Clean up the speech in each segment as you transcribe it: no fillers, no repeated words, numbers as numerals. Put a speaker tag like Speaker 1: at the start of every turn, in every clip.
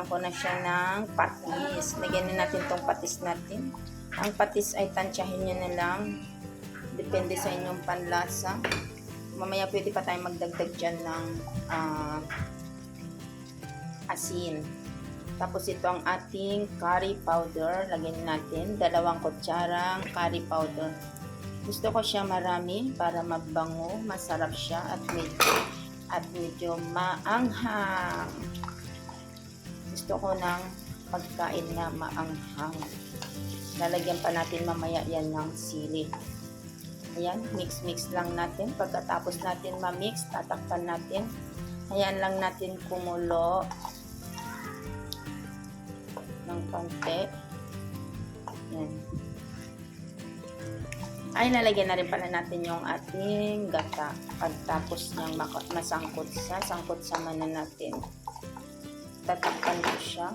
Speaker 1: ko na siya ng patis. Lagyan na natin tong patis natin. Ang patis ay tansyahin nyo na lang. Depende sa inyong panlasa. Mamaya pwede pa tayo magdagdag dyan ng asin. Tapos ito ang ating curry powder. Lagyan natin 2 kutsarang curry powder. Gusto ko siya marami para magbango, masarap siya at medyo maanghang. Gusto ko ng pagkain na maanghang. Lalagyan pa natin mamaya yan ng sili. Ayan, mix lang natin. Pagkatapos natin ma-mix, tatakpan natin. Ayan lang natin kumulo ng konti. Ayan. Ay, lalagyan na rin pala natin yung ating gata. Pagtapos niyang masangkot sa mana natin. Tatakpan mo siya.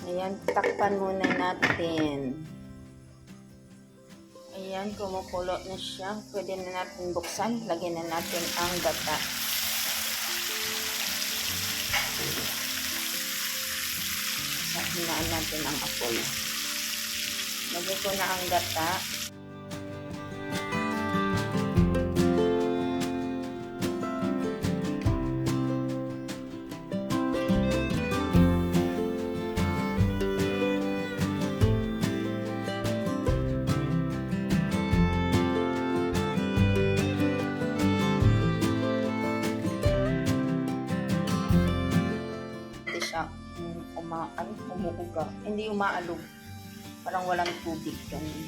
Speaker 1: Ayan, takpan muna natin. Ayan, kumukulo na siya. Pwede na natin buksan. Lagyan na natin ang gata. Hinaan natin ang apoy. Lagyan ko na ang gata. Umuuga. Hindi umaalog. Parang walang tubig. Ganun.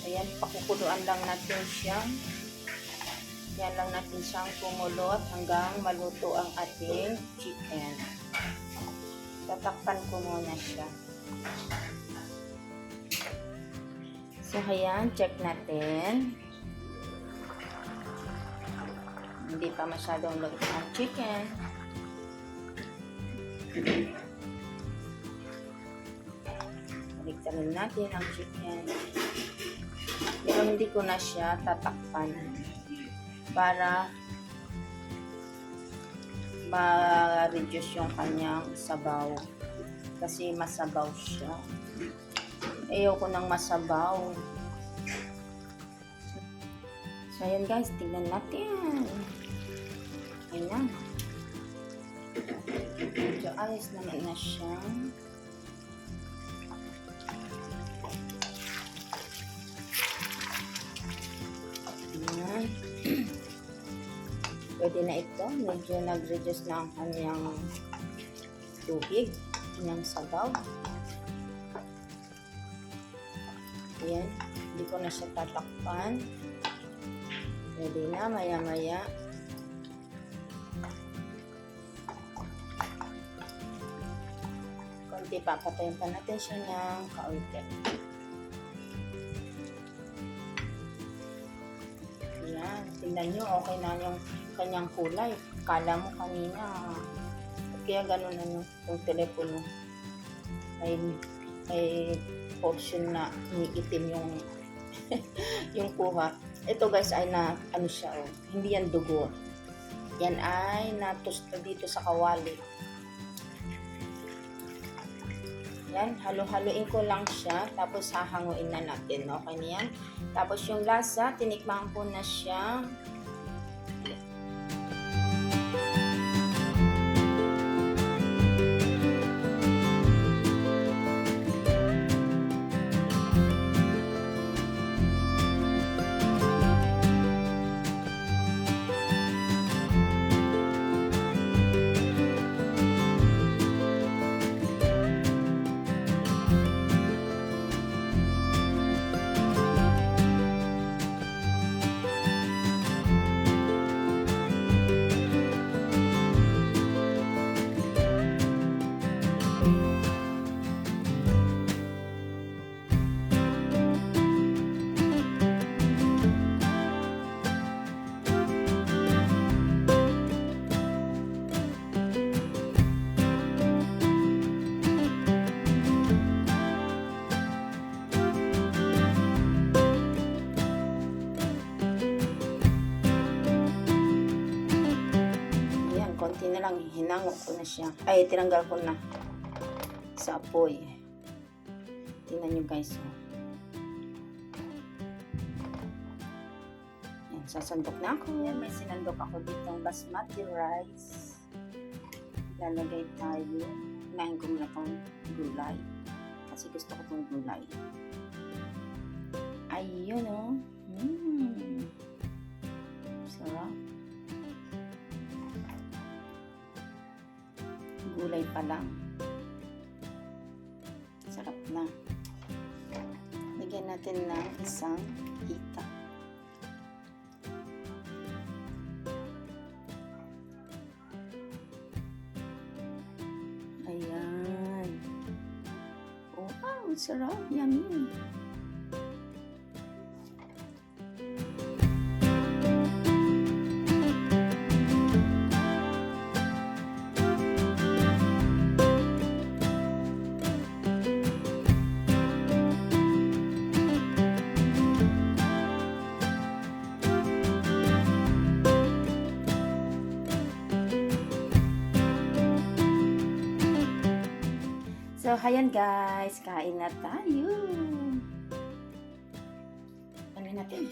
Speaker 1: Ayan, pakukuluan lang natin siya. Yan lang natin siyang kumulot hanggang maluto ang ating chicken. Tatakpan ko muna siya. So, ayan, check natin. Hindi pa masyadong luto ang chicken. Baliktarin natin ang chicken. Pero hindi ko na siya tatakpan para ma-reduce yung kanyang sabaw. Kasi masabaw siya. Ayoko nang masabaw. So, ayan guys, tignan natin. Ayan. Medyo ayos naman na siya. Ayan. Pwede na ito. Medyo nag-reduce na ang kanyang tubig. Kanyang sabaw. Ayan. Hindi ko na siya tatakpan. Pwede na, maya-maya. Konti, papatayin pa natin siya ng kaunti. Ayan, tingnan nyo, okay na yung kanyang kulay. Kala mo kanina, kaya gano'n na yung telepono. May portion na umiitim yung yung kuha. Ito guys ay na ano siya, hindi yan dugo. Yan ay natusta dito sa kawali. Yan, halo-haloin ko lang siya, tapos hahanguin na natin. Okay na yan. Tapos yung lasa, tinikman ko na siya. konti na lang, hinangok ko na siya. Ay, tinanggal ko na sa apoy. Tingnan nyo guys. Oh. Yan, sasandok na ako. Yan, may sinandok ako ditong basmati rice. Lalagay tayo. Hinahin ko muna itong gulay. Kasi gusto ko itong gulay. Ayun oh. Sarap. Gulay pa lang. Sarap na. Lagyan natin ng isang hita. Ayan. Oh, wow, sarap. Yummy. So, ayan guys, kain na tayo. Ano natin?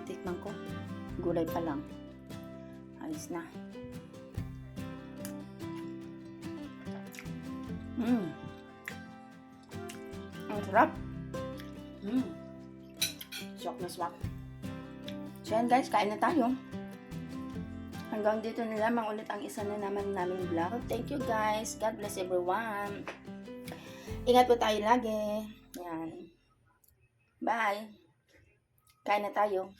Speaker 1: Tikman ko. Gulay pa lang. Ayos na. Ang sarap. Swak na swak. So, ayan guys, kain na tayo. Hanggang dito na lamang ulit ang isa na naman namin vlog. Thank you guys. God bless everyone. Ingat po tayo lagi. Yan. Bye. Kain na tayo.